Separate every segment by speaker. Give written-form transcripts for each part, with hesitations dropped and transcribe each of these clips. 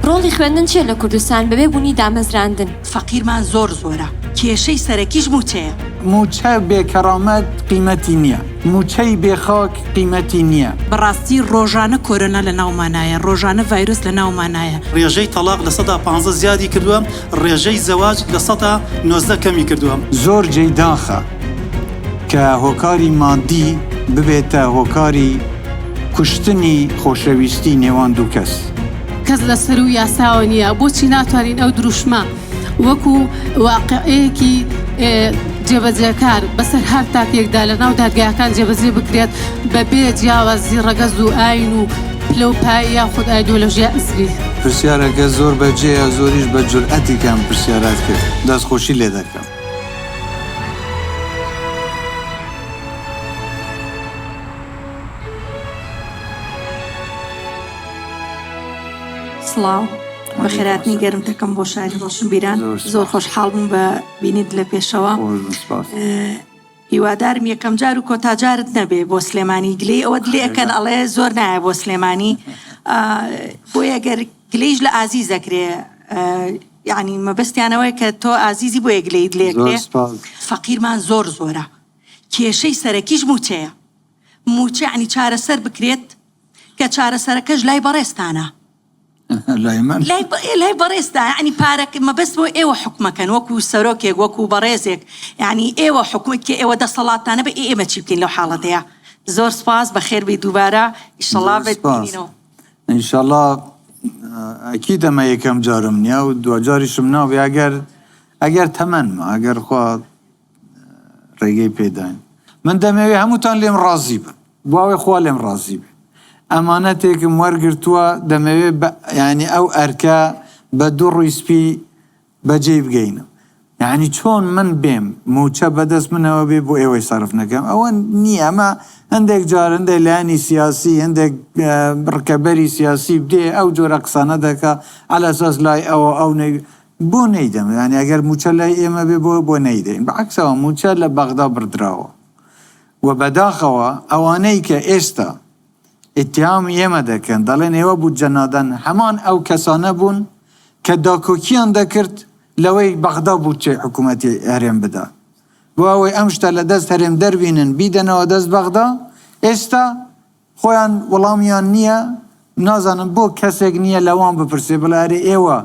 Speaker 1: ڕۆڵی خوێندن چیە لە کوردستان بەبێ بوونی دامەزراندن؟
Speaker 2: فەقیرمان زۆر زۆرە، کێشەی سەرەکیش موچەیە.
Speaker 3: موچە بێکەرامەت قیمەتی نییە، موچەی بێخاک قیمەتی نییە.
Speaker 2: بەڕاستی ڕۆژانە کۆرۆنا لە ناومانایە، ڕۆژانە ڤایرۆس لە ناومانایە.
Speaker 4: ڕێژەی تەلاق لە 15 زیادی کردووەم، ڕێژەی زەواج لە 19 کەمی کردووەم.
Speaker 3: زۆر جێی داخە کە هۆکاری مادی ببێتە هۆکاری کوشتنی خۆشەویستی نێوان دوو کەس.
Speaker 5: کەس لەسەر و یاساوە نییە، بۆچی ناتوانین ئەو دروشمە وەکو واقعەیەکی جێبەجێکار بەسەر هەر تاکێکدا لە ناو دادگایەکان جێبەجێ بکرێت بەبێ جیاوازی ڕەگەز و ئاین و پلە و پای یاخود ئایدۆلۆژیا ئەسری.
Speaker 3: پرسیارەکە زۆر بەجێە، زۆریش بە جورئەتی کەم پرسیارات کرد، دەستخۆشی لێ دەکەم.
Speaker 2: سڵاو، بە خێراتنی گەرم دەکەم بۆ شاری ڕۆشنبیران. زۆر خۆشحاڵ بووم بە بینیت لە پێشەوە. هیوادارم یەکەم جار و کۆتاجارت نەبێ بۆ سلێمانی گلەی ئەوە دلێ ئەکەن ئەڵێ زۆر نایە بۆ سلێمانی، بۆ ئەگەر گلەیش لە ئازیز دەکرێ، یعنی مەبەستیانەوەی کە تۆ ئازیزی بۆ یەگلەی دلێکرێ. فەقیرمان زۆر زۆرە، کێشەی سەرەکیش موچەیە. موچە عنی چارەسەر بکرێت کە چارەسەرەکەش لای بەڕێستانە. لای بەڕێستا، یعنی پارەک مەبەست بۆ ئێوە حکومەکەن وەکو سەرۆکێک وەکو بەڕێزێک، یعنی ئێوە حکومەکە ئێوە دەسەڵاتانە بە ئێمە چی بکەین لەو حاڵەتەیە. زۆر سپاس، بەخێر بێ دووبارە، ئیشەڵا بێتبینینەوە.
Speaker 3: ئینشەڵا ئەکید ئەمە یەکەم جارم نییە و دوجاریشم ناوێ ئەگەر تەمەنمە، ئەگەر خوا ڕێگەی پێداین. من دەمەوێت هەمووتان لێم ڕازی بن، بواوێ خوا لێم ڕازی بێ. ئەمانەتێکم وەرگرتووە، دەمەوێت ینی ئەو ئەرکە بە دوو ڕوویسپی بەجێ بگەینە. یعنی چۆن من بێم موچە بەدەست منەوە بێ بۆ ئێوەی سەرف نەکەم، ئەوە نییە. ئەمە هەندێک جار هەندێک لایانی سیاسی، هەندێک ڕکەبەری سیاسی بدێ ئەو جۆرە قسانە دەکا عەلە ئەساس لای ئەوە ئەو بۆ نەیدەم. یعنی ئەگەر موچە لای ئێمە بێ بۆ نەیدەین. بەعەکسەوە موچە لە بەغدا بردراوە و بەداخەوە ئەوانەی کە ئێستا اتهامی ئێمە دەکەن، دەڵێن ئێوە بودجە نادەن، هەمان ئەو کەسانە بوون کە داکۆکیان دەکرد لەوەی بەغدا بودجەی حکوومەتی هەرێم بدا. بۆ ئەوەی ئەم شتە لە دەست هەرێم دەربینن بیدەنەوە دەست بەغدا، ئێستا خۆیان وەڵامیان نییە، نازانم بۆ کەسێک نییە لەوان بپرسێ بڵێ ئەرێ ئێوە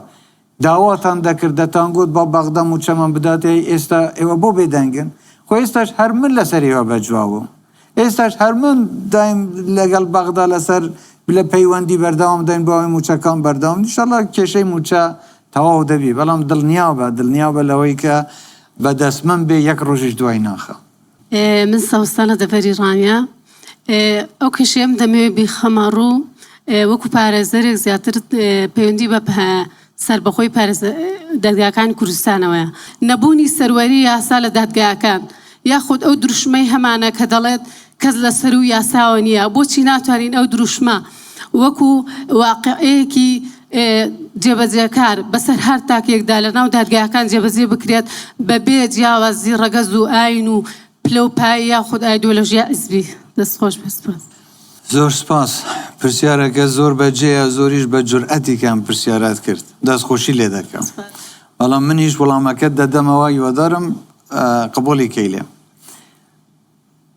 Speaker 3: داواتان دەکرد دەتان گوت بە بەغدا موچەمان بداتێ، ئێستا ئێوە بۆ بێدەنگن. خۆ ئێستاش هەر من لەسەر ئێوە بەجواوم، ئێستاش هەر من دایم لەگەڵ بەغدا لەسەر لە پەیوەندی بەردەوام داین بۆ ئەوەی موچەکان بەردەوام. ئینشەڵا کێشەی موچە تەواو دەبی، بەڵام دڵنیابە لەوەی کە بەدەستمەم بێ یەک ڕۆژیش دوای ناخە.
Speaker 5: من سەوستانە دەبەری ڕانیە ئەو کێشەیەم دەمەوێت بیخەمە ڕوو وەکو پارێزەرێک زیاتر پەیوەندی بە سەربەخۆی دادگاکانی کوردستانەوەیە. نەبوونی سەروەری یاسا لە دادگاکان یاخود ئەو دروشمەی هەمانە کە دەڵێت کەس لەسەر و یاساوە نییە، بۆچی ناتوانین ئەو دروشمە وەکو واقعەیەکی جێبەجێکار بەسەر هەر تاکێکدا لە ناو دادگایەکان جێبەجێ بکرێت بەبێ جیاوازی ڕەگەز و ئاین و پلە و پای یاخود ئایدۆلۆژیا ئەسری. دەستخۆش بەسپاس.
Speaker 3: زۆر سپاس، پرسیارەکە زۆر بەجێە، زۆریش بە جورئەتی کەم پرسیارات کرد، دەستخۆشی لێ دەکەم. بەڵام منیش وەڵامەکەت دەدەمەوە، هیوادارم قبولی کەی لێم.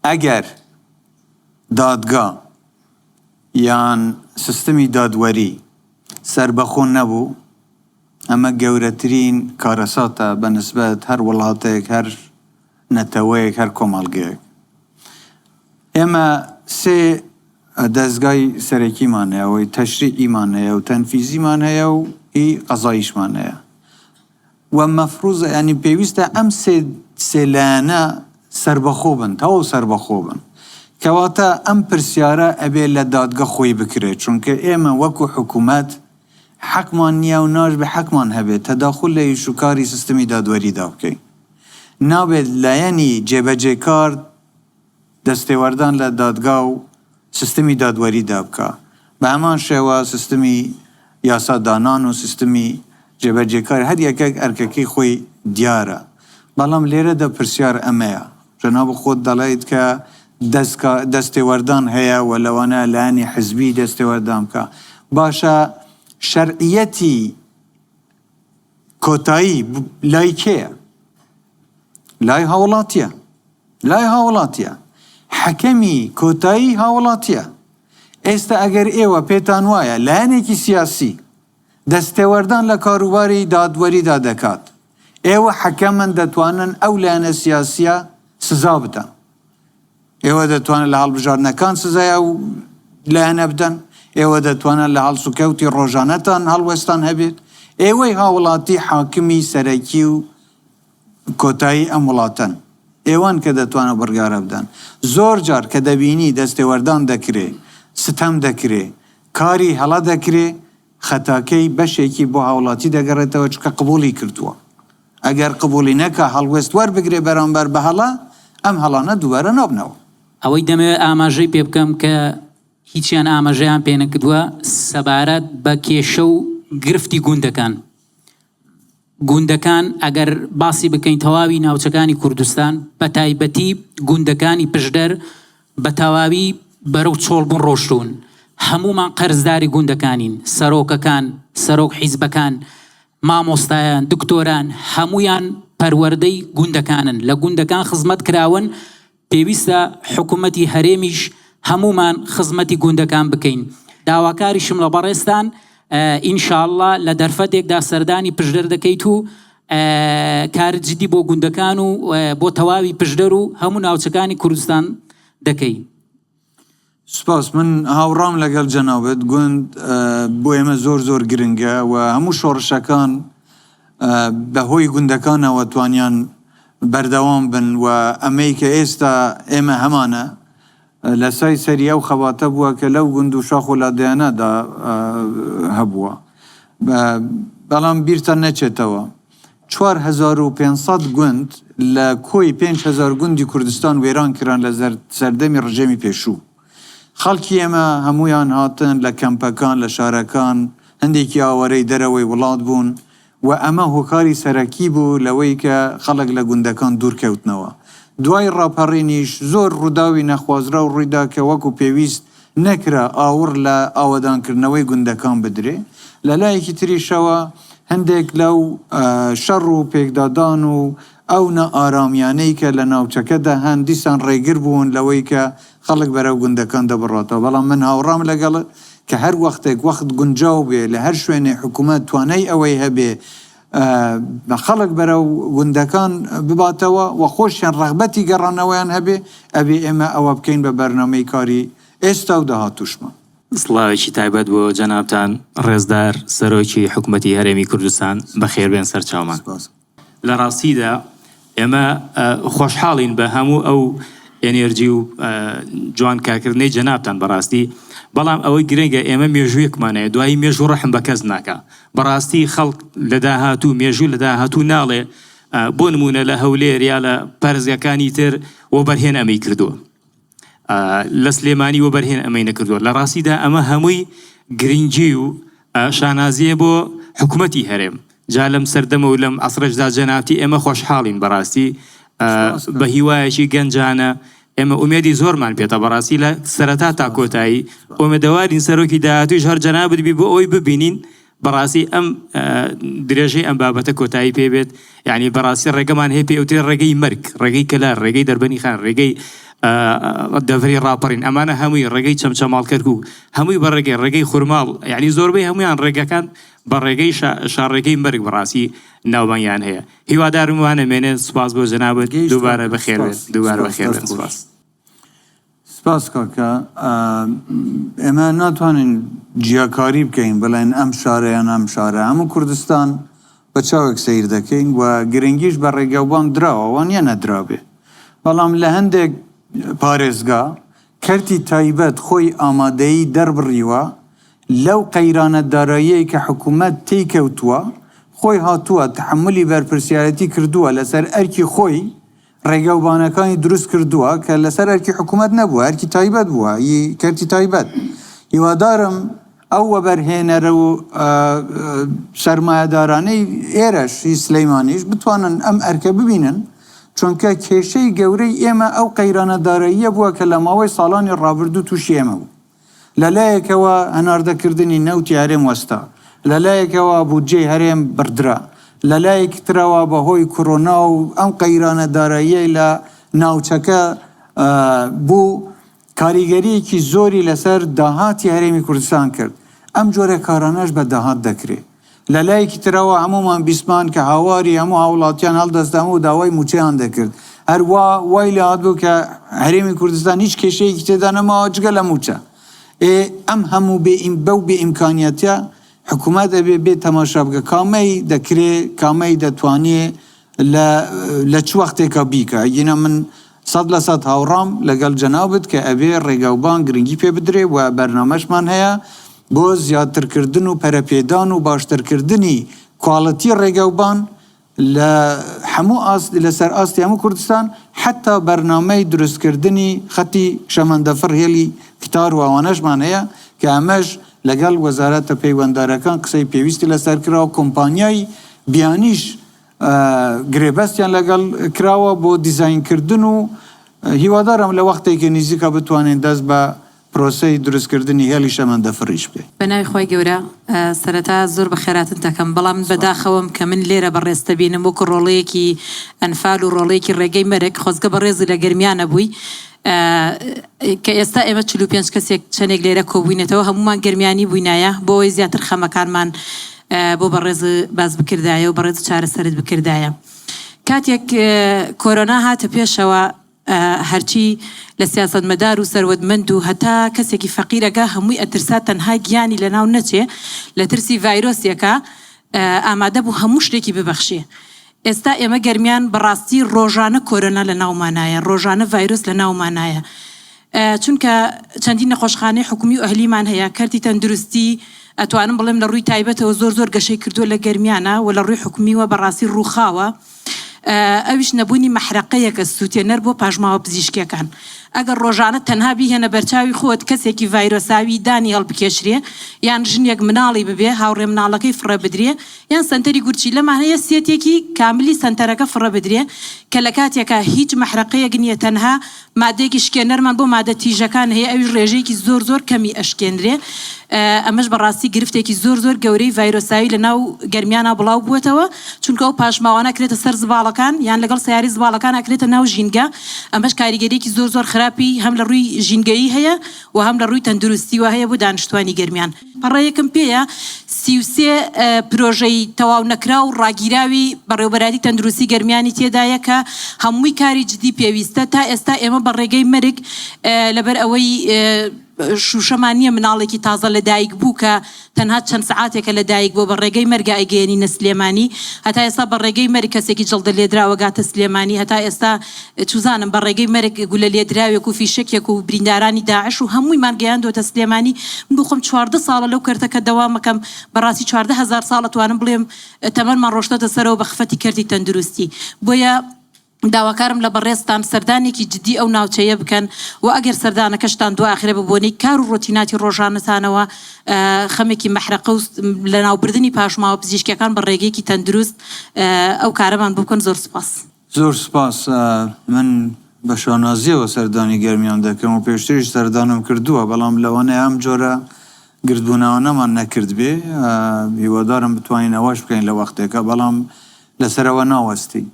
Speaker 3: ئەگەر دادگا یان سیستمی دادوەری سەربەخۆ نەبوو، ئەمە گەورەترین کارەساتە بەنسبەت هەر وڵاتێک، هەر نەتەوەیەک، هەر کۆمەڵگەیەک. ئێمە سێ دەستگای سەرەکیمان هەیە، ئەوەی تەشریعیمان هەیە و تەنفیزیمان هەیە و قەزاییشمان هەیە. و مەفروضە ینی پێویستە ئەم سێلایانە سەربەخۆ بن، تەواو سەربەخۆ بن، کەواتە ئەم پرسیارە ئەبێ لە دادگا خۆی بکرێت، چونکە ئێمە وەکو حکوومەت حەقمان نییە و ناش بە حەقمان هەبێت تەداخل لە ئیشوکاری سیستمی دادوەریدا بکەین. نابێت لایەنی جێبەجێکار دەستێوەردان لە دادگا و سیستمی دادوەریدا بکە. بە هەمان شێوە سیستمی یاسادانان و سیستمی جێبەجێکار هەر یەکێک ئەرکەکەی خۆی دیارە. بەڵام لێرەدا پرسیار ئەمەیە، جەناب خۆت دەڵێیت کە دەستێوەردان هەیە و لەوانە لایەنی حزبی دەستێوەردان بکە. باشە شرعیەتی کۆتایی لای کێیە؟ لای هاوڵاتیە. لای هاوڵاتیە. حەکەمی کۆتایی هاوڵاتیە. ئێستا ئەگەر ئێوە پێتان وایە لایەنێکی سیاسی دەستێوەردان لە کاروباری دادوەریدا دەکات، ئێوە حەکەمن دەتوانن ئەو لایەنە سیاسیە سزا بدەن. ئێوە دەتوانن لە هەڵبژاردنەکان سزای ئەو لایەنە بدەن، ئێوە دەتوانن لە هەڵسوکەوتی ڕۆژانەتان هەڵوەستان هەبێت. ئێوەی هاوڵاتی حاکمی سەرەکی و کۆتایی ئەم وڵاتەن، ئێوان کە دەتوانە بڕیارە بدەن. زۆر جار کە دەبینی دەستێوەردان دەکرێ، ستەم دەکرێ، کاری هەڵا دەکرێ، خەتاکەی بەشێکی بۆ هاوڵاتی دەگەڕێتەوە چکە قبولی کردووە. ئەگەر قبولی نەکە هەڵوێست وەربگرێ بەرامبەر بە هەڵا، ئەم هەڵانە دووبارە نابنەوە.
Speaker 6: ئەوەی دەمەوێت ئاماژەی پێ بکەم کە هیچیان ئاماژەیان پێ نەکردووە سەبارەت بە کێشە و گرفتی گوندەکان. گوندەکان ئەگەر باسی بکەین تەواوی ناوچەکانی کوردستان، بە تایبەتی گوندەکانی پشدەر بە تەواوی بەرەو چۆڵبوون ڕۆشتون. هەمومان قەرزداری گوندەکانین، سەرۆکەکان، سەرۆک حیزبەکان، مامۆستایان، دکتۆران، هەمویان پەروەردەی گوندەکانن، لە گوندەکان خزمەت کراون. پێویستە حکوومەتی هەرێمیش هەمومان خزمەتی گوندەکان بکەین. داواکاریشم لە بەڕێستان ئینشاءالله لە دەرفەتێکدا سەردانی پشدەر دەکەیت و کار جدی بۆ گوندەکان و بۆ تەواوی پشدەر و هەموو ناوچەکانی کوردستان دەکەی.
Speaker 3: سپاس. من هاوڕام لەگەڵ جەنابەت. گوند بۆ ئێمە زۆر زۆر گرنگە و هەموو شۆڕشەکان بەهۆی گوندەکانەوە توانیان بەردەوام بن و ئەمەی کە ئێستا ئێمە هەمانە لە سای سەری ئەو خەواتە بووە کە لەو گوند و شاخ و لادەیانەدا هەبووە. بەڵام بیرتان نەچێتەوە 4500 گوند لە کۆی 5000 گوندی کوردستان وێران کران لە سەردەمی ڕژێمی پێشوو. خەڵکی ئێمە هەمویان هاتن لە کەمپەکان، لە شارەکان، هەندێکی ئاوارەی دەرەوەی وڵات بوون و ئەمە هۆکاری سەرەکی بوو لەوەی کە خەڵک لە گوندەکان دوورکەوتنەوە. دوای ڕاپەڕینیش زۆر ڕووداوی نەخوازرا و ڕوویدا کە وەکو پێویست نەکرا ئاور لە ئاوەدانکردنەوەی گوندەکان بدرێ. لە لایەکی تریشەوە هەندێک لەو شەڕ و پێکدادان و ئەو نەئارامیانەی کە لە ناوچەکەدا هەن دیسان ڕێگر بوون لەوەی کە خەڵک بەرەو گوندەکان دەبڕاتەوە. بەڵام من هاوڕام لەگەڵ کە هەر وەختێک وەخت گونجاو بێ لە هەر شوێنێ حکوومەت توانای ئەوەی هەبێ بە خەڵک بەرەو گوندەکان بباتەوە و خۆشیان ڕەغبەتی گەڕانەوەیان هەبێ، ئەبێ ئێمە ئەوە بکەین بە بەرنامەی کاری ئێستا و داهاتووشمان.
Speaker 7: سڵاوێکی تایبەت بۆ جەنابتان ڕێزدار سەرۆکی حکوومەتی هەرێمی کوردستان بەخێربێن سەرچاومان. لە ڕاستیدا ئێمە خۆشحاڵین بە هەموو ئەو ئێنێرجی و جوان کارکردنەی جەنابتان بەڕاستی. بەڵام ئەوەی گرنگە ئێمە مێژوویەکمانەیە، دوایی مێژوو ڕەحم بە کەس ناکە. بەڕاستی خەڵک لە داهاتوو مێژوو لە داهاتوو ناڵێ بۆ نمونە لە هەولێر یا لە پەرزگەکانی تر وەبەرهێن ئەمەی کردووە، لە سلێمانی وەبەرهێن ئەمەی نەکردووە. لە ڕاستیدا ئەمە هەمووی گرنگی و شانازیە بۆ حکوومەتی هەرێم. جا لەم سەردەمە و لەم عەسرەشدا جەنابتی ئێمە خۆشحاڵین بەڕاستی بە هیوایەکی گەنجانە. ئێمە ئومێدی زۆرمان پێێتە بەڕاستی لە سەرەتا تا کۆتایی ئۆمێدەوارین سەرۆکی داهاتوویش هەر جەنابت بی بۆ ئەوی ببینین بەڕاستی ئەم درێژەی ئەم بابەتە کۆتایی پێبێت. یعنی بەڕاستی ڕێگەمان هەیە پێوتێ ڕێگەی مەرگ، ڕێگەی کەلار، ڕێگەی دەربەنی خان، ڕێگەی دەڤری ڕاپەڕین، ئەمانە هەمووی ڕێگەی چەمچەماڵکەرک و هەمووی بە ڕێگەی خورماڵ، یعنی زۆربەی هەمویان ڕێگەکان بە ڕێگەی شارڕێگەی مەرگ بەڕاستی ناوبانیان هەیە. هیوادارم وانەمێنێت. سوپاس بۆ جەنابەت. دووبارە بەخێربێت. دووبارە بەخێربێت. سوپاس.
Speaker 3: سپاس کاکە. ئێمە ناتوانین جیاکاری بکەین بڵێن ئەم شارەیان ئەم شارە. هەموو کوردستان بە چاوێک سەیر دەکەین و گرنگیش بە ڕێگەوبان دراوە وانە نەدرابێ. بەڵام لە هەندێک پارێزگا کەرتی تایبەت خۆی ئامادەیی دەربڕیوە لەو قەیرانە داراییەی کە حکوومەت تێیکەوتووە، خۆی هاتووە تحملی بەرپرسیارەتی کردووە لەسەر ئەرکی خۆی، ڕێگەوبانەکانی دروست کردووە کە لەسەر ئەرکی حکوومەت نەبووە، ئەرکی تایبەت بووە، کەرتی تایبەت. هیوادارم ئەو وەبەرهێنەرە و سەرمایەدارانەی ئێرەش هی سلەیمانیش بتوانن ئەم ئەرکە ببینن، چونکە کێشەی گەورەی ئێمە ئەو قەیرانە داراییە بووە کە لە ماوەی ساڵانی ڕابردوو تووشی ئێمە بوو. لەلایەکەوە هەناردەکردنی نەوتی هەرێم وەستا، لەلایەکەوە بودجێی هەرێم بردرا لەلایەکی ترەوە بەهۆی کۆرۆنا و ئەم قەیرانە داراییەی لە ناوچەکە بوو کاریگەریەکی زۆری لەسەر داهاتی هەرێمی کوردستان کرد ئەم جۆرە کارانەش بە داهات دەکرێت لەلایەکی ترەوە هەمومان بیسمان کە هاواری هەموو هاوڵاتیان هەڵدەستەم و داوای موچەیان دەکرد هەروە وای لە هاتبوو کە هەرێمی کوردستان هیچ کێشەیەکی تێدا نەماوە جگە لە موچە ئەم هەموو بەو بێئیمکانیەتە حکوومەت ئەبێ بێ تەماشا بکە کامەی دەکرێت کامەی دەتوانێت لە چ وەختێکە بیکە ئەگەنە من 100% هاوڕام لەگەڵ جەنابەت کە ئەبێ ڕێگاوبان گرنگی پێ بدرێ و بەرنامەشمان هەیە بۆ زیاترکردن و پەرەپێدان و باشترکردنی کواڵەتی ڕێگاوبان لە هەموو لەسەر ئاستی هەموو کوردستان حتا بەرنامەی دروستکردنی خەتی شەمەندەفڕ هێلی کتار و ئەوانەشمان هەیە کە ئەمەش لەگەڵ وەزارەتە پەیوەنددارەکان قسەی پێویستی لەسەر کراوە کۆمپانیای بیانیش گرێبەستیان لەگەڵ کراوە بۆ دیزاینکردن و هیوادارم لە وەختێکی نزیکە بتوانین دەست بە پرۆسەی دروستکردنی هێلی شەمەندەفڕیش بێت.
Speaker 8: بەناوی خۆی گەورە سەرەتا زۆر بە خێراتن دەکەم بەڵام بەداخەوەم کە من لێرە بەڕێستە بینم وەکو ڕۆڵەیەکی ئەنفال و ڕۆڵەیەکی ڕێگەی مەرگ خۆزگە بەڕێزی لە گەرمیانە بووی کە ئێستا ئێمە 45 کەسێک چەندێک لێرە کۆبووینێتەوە هەمومان گەرمیانی بووینایە بۆ ئەوەی زیاتر خەمەکانمان بۆ بەڕێز باز بکردایە و بەڕێز چارەسەرت بکردایە کاتێک کۆرۆنا هاتە پێشەوە هەرچی لە سیاسەتمەدار و سەروەتمەند و هەتا کەسێکی فەقیرەگا هەمووی ئەترسا تەنها گیانی لەناو نەچێ لە ترسی ڤایرۆسیەکە ئامادە بوو هەموو شتێکی ببەخشێ ئێستا ئێمە گەرمیان بەڕاستی ڕۆژانە کۆرۆنا لە ناومانایە ڕۆژانە ڤایرۆس لە ناومانایە چونکە چەندین نەخۆشخانەی حکومی و ئەهلیمان هەیە کارتی تەندروستی ئەتوانم بڵێم لە ڕووی تایبەتەوە زۆر گەشەی کردووە لە گەرمیانە و لە ڕووی حکومیوە بەڕاستی ڕووخاوە ئەویش نەبوونی مەحرەقەیەکە سووتێنەر بۆ پاژماوە پزیشکیەکان ئەگەر ڕۆژانە تەنها بیهێنە بەرچاوی خۆت کەسێکی ڤایرۆساوی دانی هەڵبکێشرێ یان ژنێک مناڵی ببێ هاوڕێ مناڵەکەی فڕە بدرێ یان سەنتەری گورچی لەمان هەیە سێتێکی کاملی سەنتەرەکە فڕە بدرێ کە لە کاتێکە هیچ مەحرەقەیەک نییە تەنها مادەیەکی شکێنەرمان بۆ مادە تیژەکان هەیە ئەوی ڕێژەیەکی زۆر کەمی ئەشکێنرێ ئەمەش بەڕاستی گرفتێکی زۆر گەورەی ڤایرۆساوی لە ناو گەرمیانە بڵاو بووەتەوە چونکە ئەو پاشماوانە کرێتە سەر زباڵەکان یان لەگەڵ سیاری زباڵەکان ئەکرێتە ناو ژینگە ئەمەش کاریگەریەکی زۆر خراپی هەم لە ڕووی ژینگەیی هەیە و هەم لە ڕووی تەندروستیوە هەیە بۆ دانیشتوانی گەرمیان پەڕەیەکم پێیە 33 پرۆژەی تەواو نەکرا و ڕاگیراوی بەڕێوەبەراتی تەندروستی گەرمیانی تێدایە کە هەمووی کاری جدی پێویستە تا ئێستا ئێمە بە ڕێگەی مەرگ لەبەر ئەوەی شوشەمان نییە مناڵێکی تازە لە دایک بوو کە تەنها چەند سعاتێکە لە دایک بۆ بە ڕێگەی مەرگە ئەگەێنینە سلێمانی هەتا ئێستا بە ڕێگەی مەرگ کەسێکی جڵدە لێدراوە گاتە سلێمانی هەتا ئێستا چوزانم بە ڕێگەی مەرگ گولە لێدراوێک و فیشەکێک و بریندارانی داعش و هەموویمان گەیاندۆتە سلێمانی من بخۆم 14 ساڵە لەو کردەکە دەوامەکەم بەڕاستی 14,000 ساڵە توانم بڵێم تەمەنمان ڕۆشتۆتە سەرەوە بە خفەتی کردی تەندروستی بۆیە داواکارم لە بەڕێستان سەردانێکی جدی ئەو ناوچەیە بکەن و ئەگەر سەردانەکەشتان دو ئاخرە ببوونی کار و ڕۆتیناتی ڕۆژانەتانەوە خەمێکی مەحرەقە و لە ناوبردننی پاشماوە پزیشکەکان بە ڕێگەیەکی تەندروست ئەو کارەمان بکەن زۆر سپاس.
Speaker 3: زۆر سپاس. من بە شانازیەوە سەردانی گەرمیان دەکەم و پێشتریش سەردانم کردووە بەڵام لەوانەیە ئەم جۆرە گردبوونەوەنەمان نەکرد بێ هیوادارم بتوانین ئەوەش بکەین لە وەختێکە بەڵام لەسەرەوە ناوەستی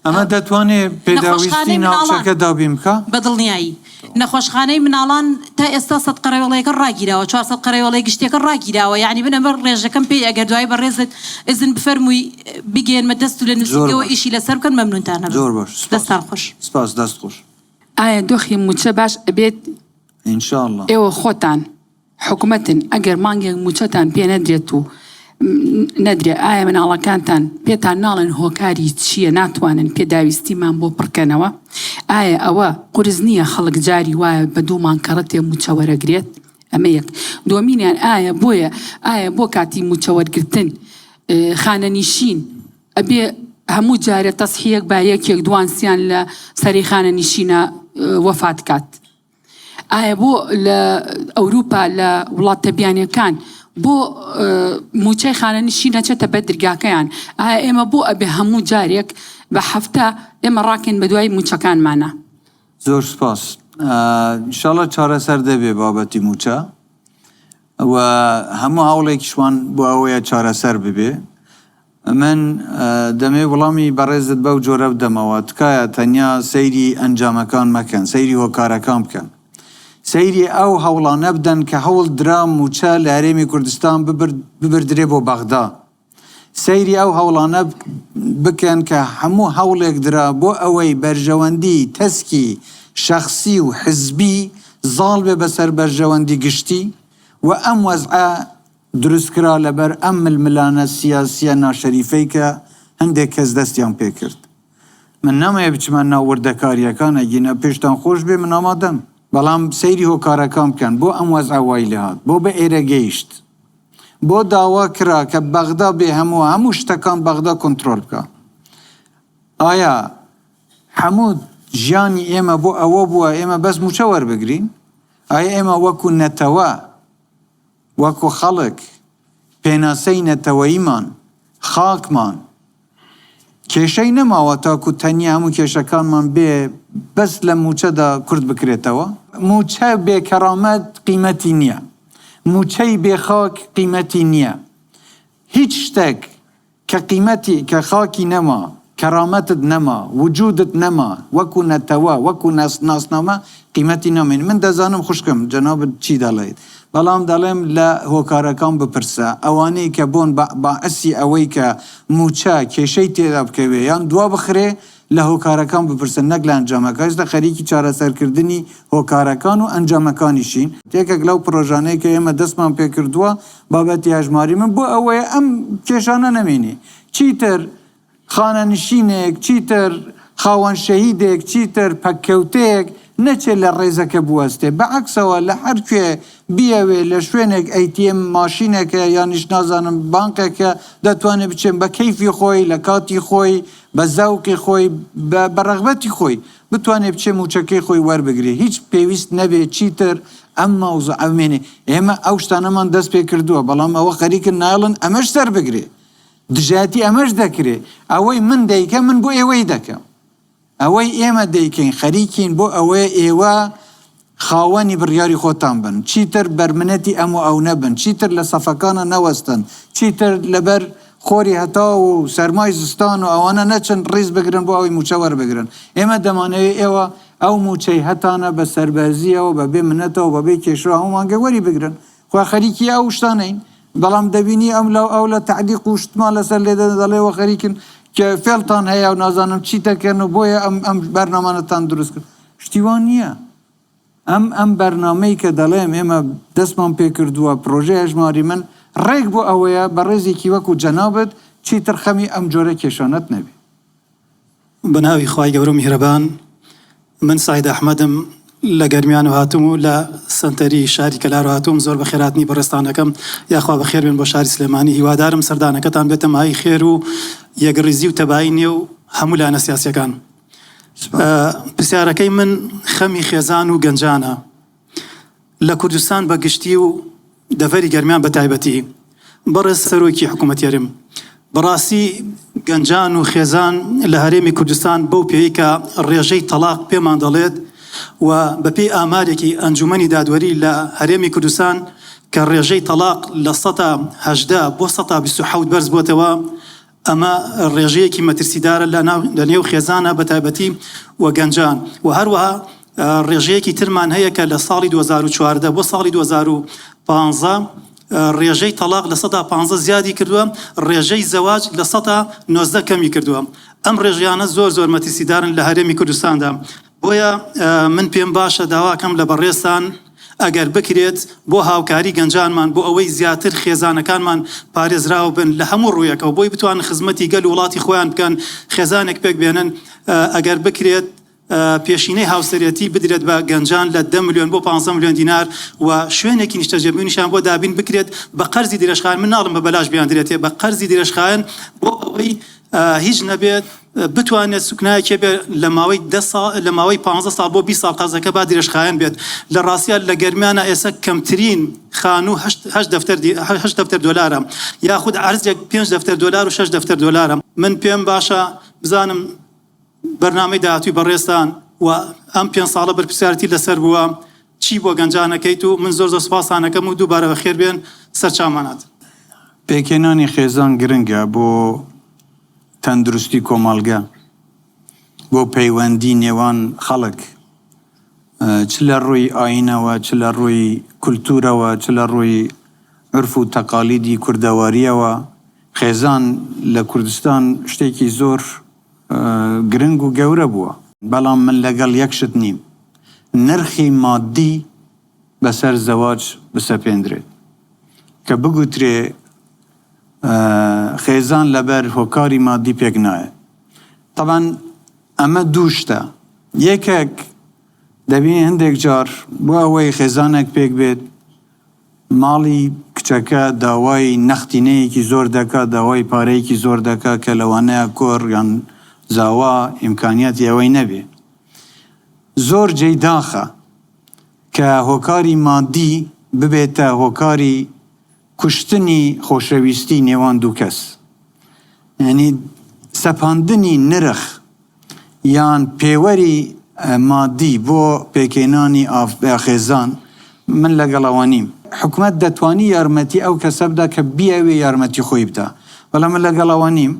Speaker 3: ئەمە دەتوانێت پێداویستی ناوچەکە دابین بکە؟
Speaker 8: بەدڵنیایی نەخۆشخانەی مناڵان تا ئێستا 100 قەرەوەڵەیەکە ڕاگیراوە 400 قەرەوەڵەی گشتێکە ڕاگیراوە یعنی بنەمە ڕێژەکەم پێی ئەگەر دوای بەڕێزت ئزن بفەرمووی بگەێنمە دەست و لە نووسینگەوە ئیشی لەسەر بکەن مەمنونتانە.
Speaker 3: زۆر باش.
Speaker 8: دەستان خۆش.
Speaker 3: سپاس دەست خۆش.
Speaker 9: ئایا دۆخی موچە باش ئەبێت
Speaker 3: ئینشاءڵڵا
Speaker 9: ئێوە خۆتان حکوومەتن ئەگەر مانگێک موچەتان پێ نەدرێت و نەدرێ ئایا مناڵەکانتان پێتان ناڵێن هۆکاری چییە ناتوانن پێداویستیمان بۆ پڕکەنەوە ئایا ئەوە قورس نییە خەڵک جاری وایە بە دوومان کەڕەتێ موچە وەرەگرێت ئەمە یەک دووەمینیان ئایا بۆ کاتی موچە وەرگرتن خانەنیشین ئەبێ هەموو جارە تەسحیەک با یەکێک دوانسیان لە سەری خانەنیشینە وەفات کات ئایا بۆ لە ئەوروپا لە وڵاتە بیانیەکان بۆ موچەی خانەنیشی نەچێتە بە دەرگاکەیان ئایا ئێمە بۆ ئەبێ هەموو جارێک بە هەفتە ئێمە ڕاکەین بە دوای موچەکانمانە.
Speaker 3: زۆر سپاس. ئینشاڵڵا چارەسەر دەبێ بابەتی موچە و هەموو هەوڵێکیشوان بۆ ئەوەیە چارەسەر ببێ. من دەمێ وەڵامی بەڕێزت بەو جۆرە بدەمەوە، تکایە تەنیا سەیری ئەنجامەکان مەکەن، سەیری هۆکارەکان بکەن، سەیری ئەو هەوڵانە بدەن کە هەوڵ درا موچە لە هەرێمی کوردستان ببردرێ بۆ بەغدا، سەیری ئەو هەوڵانە بکەن کە هەموو هەوڵێک درا بۆ ئەوەی بەرژەوەندی تەسکی شەخسی و حزبی زاڵ بێ بەسەر بەرژەوەندی گشتی و ئەم وەزعە دروستکرا لەبەر ئەم ململانە سیاسیە ناشەریفەی کە هەندێک کەس دەستیان پێ کرد. من نامەیە بچمە ناو وردەکاریەکان ئەگینە پێشتان خۆش بێ من ئامادەم، بەڵام سەیری هۆکارەکان بکەن بۆ ئەم وەزعە وای لێ هات، بۆ بە ئێرە گەیشت، بۆ داوا کرا کە بەغدا بێ هەموو شتەکان بەغدا کۆنترۆل بکە. ئایا هەموو ژیانی ئێمە بۆ ئەوە بووە ئێمە بەس موچە وەربگرین؟ ئایا ئێمە وەکو نەتەوە، وەکو خەڵک پێناسەی نەتەوەییمان، خاکمان کێشەی نەماوە تاکو تەنیا هەموو کێشەکانمان بێ بەس لە موچەدا کورد بکرێتەوە؟ موچە بێکەرامەت قیمەتی نییە، موچەی بێخاک قیمەتی نییە. هیچ شتێک کە قیمەتی کە خاکی نەما، کەرامەتت نەما، وجودت نەما، وەکو نەتەوە، وەکو ناسنامە قیمەتی نامێن. من دەزانم خوشکم جەنابەت چی دەڵێیت، بەڵام دەڵێم لە هۆکارەکان بپرسە، ئەوانەی کە بۆن باعەسی ئەوەی کە موچە کێشەی تێدا بکەوێ یان دوا بخرێ لە هۆکارەکان بپرسن، نەک لە ئەنجامەکە. هێشتا خەریکی چارەسەرکردنی هۆکارەکان و ئەنجامەکانیشین. تێکێک لەو پرۆژانەی کە ئێمە دەستمان پێ کردووە بابەتی هەژماری من بۆ ئەوەیە ئەم کێشانە نەمێنێ. چیتر خانەنشینێک، چیتر خاوەن شەهیدێک، چیتر پەککەوتەیەک نەچێت لە ڕێزەکە بوەستێ، بەعەکسەوە لە هەر کوێ بیەوێ لە شوێنێک ئەیتیێم ماشینێکە یانیش نازانم بانکێکە دەتوانێت بچێن بە کەیفی خۆی، لە کاتی خۆی، بە زەوقی خۆی، بە ڕەغبەتی خۆی بتوانێت بچێ موچەکەی خۆی وەربگرێ. هیچ پێویست نەبێت چیتر ئەم مەوزوع ئەمێنێ. ئێمە ئەو شتانەمان دەست پێ کردووە، بەڵام ئەوە خەریکن ناڵن ئەمەش سەر بگرێ، دژاتی ئەمەش دەکرێ. ئەوەی من دەیکە من بۆ ئێوەی دەکەم، ئەوەی ئێمە دەیکەین خەریکین بۆ ئەوەیە ئێوە خاوەنی بڕیاری خۆتان بن، چیتر بەرمنەتی ئەم و ئەو نەبن، چیتر لە سەفەکانە نەوەستن، چیتر لەبەر خۆری هەتا و سەرمای زستان و ئەوانە نەچن ڕیز بگرن بۆ ئەوی موچە وەربگرن. ئێمە دەمانەوێت ئێوە ئەو موچەی هەتانە بە سەربەرزیەوە بەبێ منەتەوە بەبێ کێشەوە هەمومانگە وەری بگرن. خوا خەریکی ئەو شتانەین، بەڵام دەبینی ئەو لە تعدیق و شتمان لەسەر لێدە دەڵێەوە خەریکن کە فێڵتان هەیە و نازانم چی دەکەن و بۆیە ئەم بەرنامانەتان دروست کرد. شتیوان نییە. ئەم بەرنامەی کە دەڵێم ئێمە دەستمان پێ کردووە پرۆژەی هەژماری من ڕێک بۆ ئەوەیە بە ڕێزێکی وەکو جەنابەت چیتر خەمی ئەم جۆرە کێشانەت نەبێ.
Speaker 4: بە ناوی خوای گەورە و میهرەبان، من ساید ئەحمەدم لە گەرمیان و هاتووم و لە سنتەری شاری کەلار و هاتووم. زۆر بە خێراتنی بەڕێستانەکەم یاخوا بەخێر بێن بۆ شاری سلێمانی. هیوادارم سەردانەکەتان بێتە مای خێر و یەکڕیزی و تەبایی نێ و هەموو لانە سیاسیەکان. پرسیارەکەی من خەمی خێزان و گەنجانە لە کوردستان بە گشتی و دەڤەری گەرمیان بە تایبەتی. بەڕێز سەرۆکی حکوومەت یەرم، بەڕاستی گەنجان و خێزان لە هەرێمی کوردستان بەو پێی کە ڕێژەی تەلاق پێمان دەڵێت و بەپێی ئامارێکی ئەنجومەنی دادوەری لە هەرێمی کوردستان کە ڕێژەی تەلاق لە 118 بۆ 127 بەرز بۆتەوە، ئەمە ڕێژەیەکی مەترسیدارە لە نێو خێزانە بە تایبەتی و گەنجان. و هەروەها ڕێژەیەکی ترمان هەیە کە لە ساڵی 2014 بۆ ساڵی 2015 ڕێژەی تەلاق لە 115 زیادی کردووە، ڕێژەی زەواج لە 190 کەمی کردووە. ئەم ڕێژیانە زۆر مەترسیدارن لە هەرێمی کوردستاندا. بۆیە من پێم باشە داواکەم لە بەڕێستان ئەگەر بکرێت بۆ هاوکاری گەنجانمان، بۆ ئەوەی زیاتر خێزانەکانمان پارێزراو بن لە هەموو ڕوویەکەوە، بۆی بتوان خزمەتی گەل وڵاتی خۆیان بکەن، خێزانێک پێک بێنن. ئەگەر بکرێت پێشینەی هاوسەرەتی بدرێت بە گەنجان لە 10 ملیۆن بۆ 15 ملیۆن دینار و شوێنێکی نیشتەجێبوونیشان بۆ دابین بکرێت بە قەرزی درێژخایەن. من ناڵم بە بەلاش بیان درێتێ، بە قەرزی درێژخایەن بۆ ئەوەی هیچ نەبێت بتوانێت سوکنایەکێ بێت لە ماوەی 15 ساڵ بۆ 20 ساڵ قەرزەکە با درێژخایەن بێت. لە ڕاستیان لە گەرمیانە ئێستا کەمترین خانوو 8 دەفتەر دۆلارە، یاخود عەرزێک 5 دەفتەر دۆلار و 6 دەفتەر دۆلارە. من پێم باشە بزانم بەرنامەی داهاتووی بەڕێستان و ئەم 5 ساڵە بەرپرسیارەتی لەسەر بووە چی بۆ گەنجانەکەیت و من زۆر سوپاسانەکەم و دووبارە بەخێر بێن سەرچاومانات.
Speaker 3: پێکێنانی خێزان گرنگە بۆ تەندروستی کۆمەڵگە، بۆ پەیوەندی نێوان خەڵک، چ لە ڕووی ئاینەوە، چ لە ڕووی کولتورەوە، چ لە ڕووی عرف و تەقالیدی کوردەواریەوە. خێزان لە کوردستان شتێکی زۆر گرنگ و گەورە بووە، بەڵام من لەگەڵ یەکشت نیم، نرخی مادی بەسەر زەواج بسەپێندرێت کە بگوترێ خێزان لەبەر هۆکاری مادی پێک نایە. طبعاً ئەمە دوو شتە، یەکێک دەبێت هەندێک جار بۆ ئەوەی خێزانێک پێک بێت ماڵی کچەکە داوای نەختینەیەکی زۆر دەکا، داوای پارەیەکی زۆر دەکا کە لەوانەیە کۆڕ یان زاوا ئیمکانیەتی ئەوەی نەبێ. زۆر جێی داخە کە هۆکاری مادی ببێتە هۆکاری کوشتنی خۆشەویستی نێوان دوو کەس. یعنی سەپاندنی نرخ یان پێوەری مادی بۆ پێکێنانی خێزان من لەگەڵەوە نیم. حکومەت دەتوانی یارمەتی ئەو کەسە بدا کە بیاوێ یارمەتی خۆی بدە، بەڵام من لەگەڵەوە نیم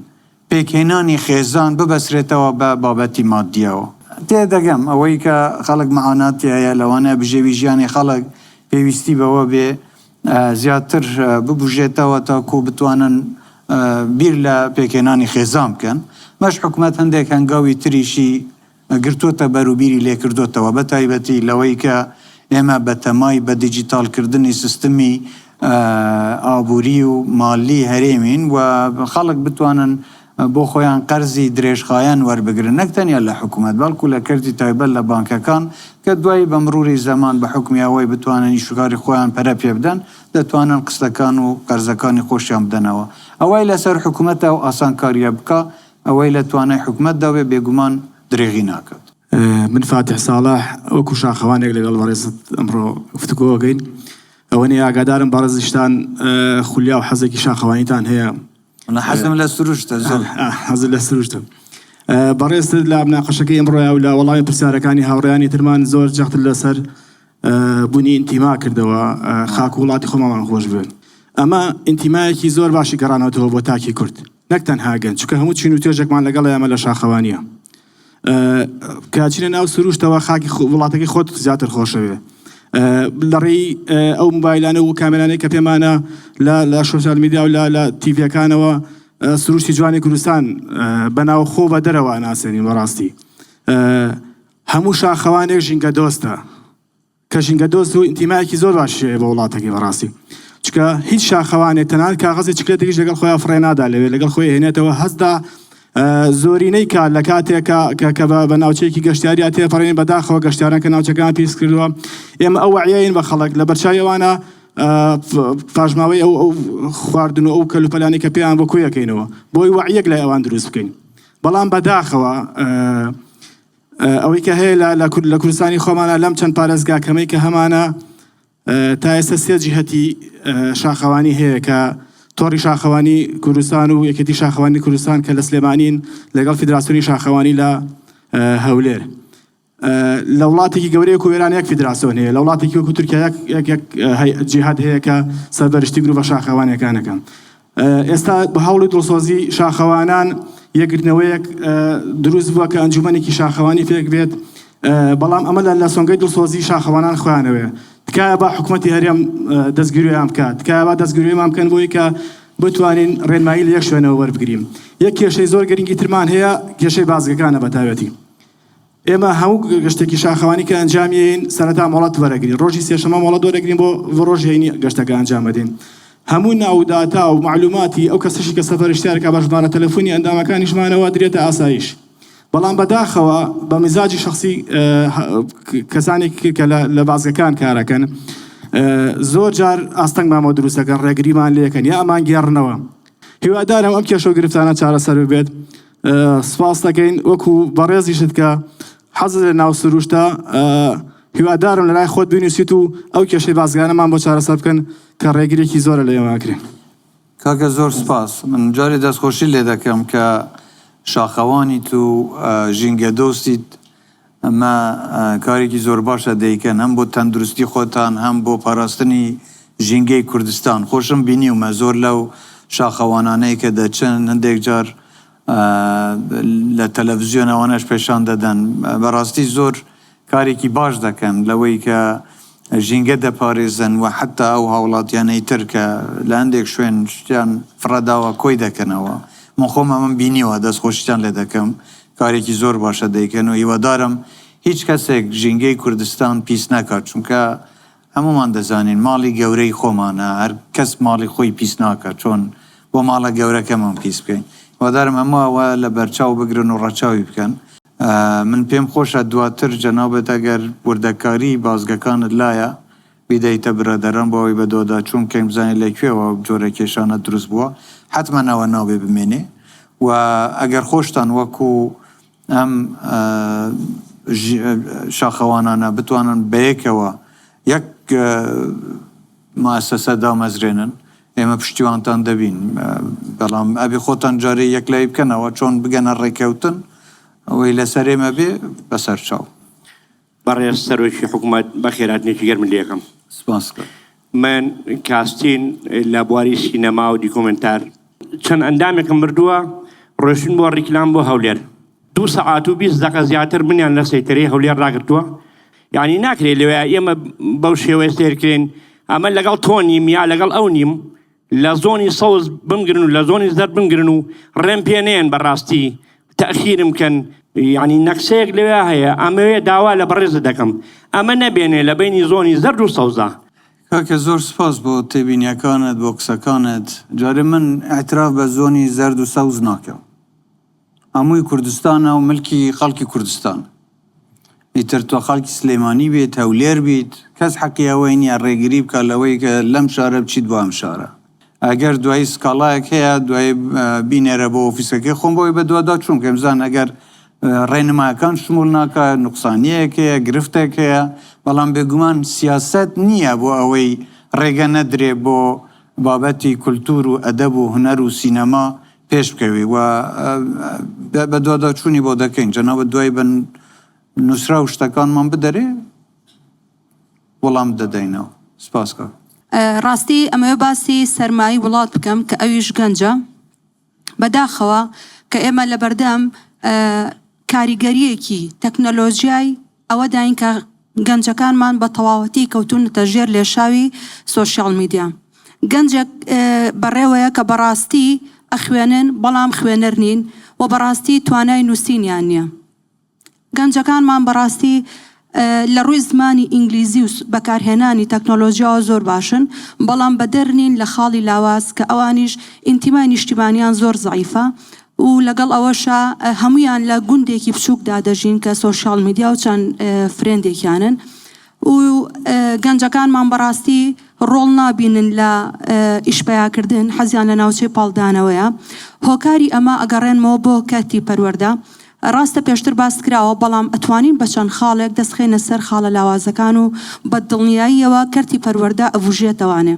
Speaker 3: پێکێنانی خێزان ببەسرێتەوە بە بابەتی مادیەوە. تێدەگەم ئەوەی کە خەڵک مەعاناتی هەیە لەوانەیە بژێوی ژیانی خەڵک پێویستی بەوە بێ زیاتر ببوژێتەوە تاکو بتوانن بیر لە پێکێنانی خێزان بکەن. مەش حکومەت هەندێک هەنگاوی تریشی گرتوۆتە بەروبیری لێکردوتەوە، بە تایبەتی لەوەی کە ئێمە بە تەمای بە دیجیتالکردنی سیستمی ئابووری و مالی هەرێمین و خەڵک بتوانن بۆ خۆیان قەرزی درێژخایەن وەربگرن، نەک تەنیا لە حکومەت بەڵکو لە کردی تایبەت لە بانکەکان کە دوای بە مروری زەمان بە حکمی ئەوەی بتوانن ئیشوکاری خۆیان پەرە پێ بدەن، دەتوانن قستەکان و قەرزەکانی خۆشیان بدەنەوە. ئەوەی لەسەر حکومەتە و ئاسانکاریە بکە، ئەوەی لە توانای حکومەتدا بێ بێگومان درێغی ناکات.
Speaker 10: من فاتح ساڵح وەکو شاخەوانێک لەگەڵ بەڕێزت ئەمڕۆ گفتوگۆگەین، ئەوە نێ ئاگادارم بەڕێزیشتان خولیا و حەزێکی شاخەوانیتان هەیە.
Speaker 3: حەزم لە سروشتە زۆر
Speaker 10: حەزم لە سروشتە. بەڕێزت لە مناقەشەکەی ئەمڕۆیە و لە وەڵامی پرسیارەکانی هاوڕێیانی ترمان زۆر جەختت لەسەر بوونی ئینتیما کردەوە، خاک و وڵاتی خۆمان خۆش بێن. ئەمە ئینتیمایەکی زۆر باشی گەڕانەوەتەوە بۆ تاکی کورد، نەک تەنها گەن، چونکە هەموو چین و توێژێکمان لەگەڵ ئێمە لە شاخەوانیە. کاچینە ناو سروشتەوە خاکی وڵاتەکەی خۆت زیاتر خۆشەوێ. لەڕێی ئەو موبایلانە و کامێرانەی کە پێمانە لە سۆشیال میدیا و لە تیڤیەکانەوە سروشتی جوانی کوردستان بەناو خۆ بە دەرەوە ناسێنین. بەڕاستی هەموو شاخەوانێک ژینگە دۆستە، کە ژینگە دۆست و ئینتیمایەکی زۆر باشێ بە وڵاتەکەی. بەڕاستی چکە هیچ شاخەوانێک تەنان کاغەزی چکلێتێکیش لەگەڵ خۆیان فڕێ نادا لەوێ، لەگەڵ خۆی هێنێتەوە هەزدا زۆرینەی کات لە کاتێکە کە بە ناوچەیەکی گەشتیاریا تێپەڕێن بەداخەوە گەشتیاران کە ناوچەکان پیس کردووە. ئێمە ئەو وەعیین بە خەڵک لە بەرچاویەوانە پاژماوەی ئەو خواردن و ئەو کەلوپەلانی کە پێیان بۆ کوێیەکەینەوە بۆی وەعیەک لای ئەوان دروست بکەین. بەڵام بەداخەوە ئەوەی کە هەیە لە کوردستانی خۆمانە لەم چەند پارێزگا کەمەی کە هەمانە تا ئێستا سێ جیهەتی شاخەوانی هەیە کە تۆڕی شاخەوانی کوردستان و یەکێتی شاخەوانی کوردستان کە لە سلێمانین لەگەڵ فیدراسیۆنی شاخەوانی لە هەولێر. لە وڵاتێکی گەورەیە کوێران یەک فیدراسیۆن هەیە، لە وڵاتێکی وەکو تورکیا یەک جیهاد هەیە کە سەربەرشتی گروڤە شاخەوانەکانەکەن. ئێستا بە هەوڵی دڵسۆزی شاخەوانان یەکگرتنەوەیەک دروست بووە کە ئەنجومەنێکی شاخەوانی فێک بێت، بەڵام ئەمە لە سۆنگەی دڵسۆزی شاخەوانان خۆیانەوەیە. تکایە با حکوومەتی هەرێم دەستگیریان بکات، تکایە با دەستگیریمان بکەن بۆی کە بتوانین ڕێنمایی لە یەک شوێنەوە وەربگرین. یەک کێشەی زۆر گرنگی ترمان هەیە، کێشەی بازگەکانە بەتایبەتی. ئێمە هەموو گەشتێکی شاخەوانی کە ئەنجامین سەرەتا مۆڵەت وەرەگرین، ڕۆژی سێشەمە مۆڵەت وەرەگرین بۆ ڕۆژی هەینی گەشتەکە ئەنجام بدەین. هەموو ناوداتا و معلوماتی ئەو کەسەشی کە سەفەرشتیارەکە بە ژمارە تەلەفۆنی ئەندامەکانیشمانەوە درێتە ئاسایش. بەڵام بەداخەوە بە میزاجی شخصی کەسانی کە لە بازگەکان کارەکەن زۆر جار ئاستەنگمامەوە دروستەکەن، ڕێگریمان لێکەن یا ئەمان گێڕنەوە. هیوادارم ئەم کێشە و گرفتانە چارەسەر ببێت. سپاس دەکەین وەکو بەڕێزیشت کە حەزت لە ناو سروشتە، هیوادارم لە لای خۆت بنووسیت و ئەو کێشەی بازگانەمان بۆ چارەسەر بکەن کە ڕێگریێکی زۆرە لە ئێمەکرێن.
Speaker 3: کاکە زۆر سپاس. من جارێ دەستخۆشی لێ دەکەم کە شاخەوانیت و ژینگە دۆستیت ئەمە کارێکی زۆر باشە دەیکەن هەم بۆ تەندروستی خۆتان هەم بۆ پاراستنی ژینگەی کوردستان. خۆشم بینیومە زۆر لەو شاخەوانانەی کە دەچن هەندێک جار لە تەلەڤیزیۆنەوانەش پێشان دەدەن بەڕاستی زۆر کارێکی باش دەکەن لەوەی کە ژینگە دەپارێزن و حتا ئەو هاوڵاتیانەی تر کە لە هەندێک شوێن شتیان فڕەداوە کۆی دەکەنەوە من خۆمە من بینیوە دەستخۆشیان لێ دەکەم کارێکی زۆر باشە دەیکەن و هیوادارم هیچ کەسێک ژینگەی کوردستان پیس نەکات چونکە هەمومان دەزانین ماڵی گەورەی خۆمانە هەر کەس ماڵی خۆی پیس ناکات چۆن بۆ ماڵە گەورەکەمان پیس بکەین هیوادارم ئەمەوە لە بەرچاو بگرن و ڕەچاوی بکەن. من پێم خۆشە دواتر جەنابەت ئەگەر وردەکاری بازگەکانت لایە بیدەیتە برادەران بۆەوەی بە دۆدا چون کەم بزانێت لەکوێوە جۆرە کێشانە دروست بووە حتمما ئەوە ناوێ بمێنێ و ئەگەر خۆشتان وەکو ئەم شاخەوانانە بتوانن بەیەکەوە یەک مؤسسە دامەزرێنن ئێمە پشتیوانتان دەبین بەڵام ئەبێ خۆتان جارێ یەک لای بکەنەوە چۆن بگەنە ڕێکەوتن ئەوەی لەسەر ئێمە بێ بەسەر چاو.
Speaker 11: بەڕێز سەرۆکی حکوومەت بەخێرهاتنێکی گەرم لێکم.
Speaker 3: سپاس.
Speaker 11: من کاستین لە بواری سینەما و دیکۆمنتار چەند ئەندامێکم بردووە ڕۆشتن بۆ ڕیکلام بۆ هەولێر 2 سەعات و 20 دقە زیاتر منیان لە سەیتەرەی هەولێر ڕاگرتووە یعنی ناکرێت لەوێ ئێمە بەو شێوەیە سێرکرێن ئەمە لەگەڵ تۆ نیم یا لەگەڵ ئەو نیم لە زۆنی سەوز بمگرن و لە زۆنی زەرد بمگرن و ڕێم پێنێن بەڕاستی تەخیرم کەن یعنی نەکسەیەک لەوێ هەیە ئەمەوێ داوا لە بەڕێزە دەکەم ئەمە نەبێنێ لە بینی زۆنی زەرد و سەوزە.
Speaker 3: کاکە زۆر سپاس بۆ تێبینیەکانت بۆ قسەکانت جارێ من ئاعتراف بە زۆنی زەرد و سەوز ناکەم هەمووی کوردستانە و ملکی خەڵکی کوردستان ئیتر تۆ خەڵکی سلێمانی بێت هەولێر بیت کەس حەقی ئەوەی نییە ڕێگیری بکە لەوەی کە لەم شارە بچیت بۆ ئەم شارە ئەگەر دوای سکاڵایەک هەیە دوای بینێرە بۆ ئۆفیسەکەی خۆم بۆی بە دووادا چوون کە بزان ئەگەر ڕێنمایەکان شمول ناکە نوقسانیەک هەیە گرفتێک هەیە بەڵام بێگومان سیاست نییە بۆ ئەوەی ڕێگە نەدرێ بۆ بابەتی کولتور و ئەدەب و هونەر و سینەما پێش بکەوی و بە دووادا چوونی بۆ دەکەین جەنابەت دوای بن نووسرا و شتەکانمان بدەرێ وەڵام دەدەینەوە. سپاس کاک.
Speaker 2: ڕاستی ئەمەوێ باسی سەرمایی وڵات بکەم کە ئەویش گەنجە بەداخەوە کە ئێمە لە بەردەم کاریگەریەکی تەکنۆلۆژیای ئەوە داین کە گەنجەکانمان بە تەواوەتی کەوتونەتە ژێر لێشاوی سۆشیال میدیا گەنجێک بەڕێوەیە کە بەڕاستی ئەخوێنن بەڵام خوێنەر نین و بەڕاستی توانای نووسینیان نییە. گەنجەکانمان بەڕاستی لە ڕووی زمانی ئینگلیزی و بەکارهێنانی تەکنۆلۆژیاوە زۆر باشن بەڵام بەدەرنین لە خاڵی لاواز کە ئەوانیش ئینتیمای نیشتیمانیان زۆر زەعیفە و لەگەڵ ئەوەشە هەمویان لە گوندێکی بچووکدا دەژین کە سۆشیال میدیا و چەند فرێندێکیانن و گەنجەکانمان بەڕاستی ڕۆڵ نابینن لە ئیشپەیاکردن حەزیان لە ناوچەی پاڵدانەوەیە هۆکاری ئەمە ئەگەڕێنمەوە بۆ کاتی پەروەردە ڕاستە پێشتر باس کراوە بەڵام ئەتوانین بە چەند خاڵێک دەستخێنە سەر خاڵە لاوازەکان و بە دڵنیاییەوە کەرتی پەروەردە ئەڤژێتەوانێ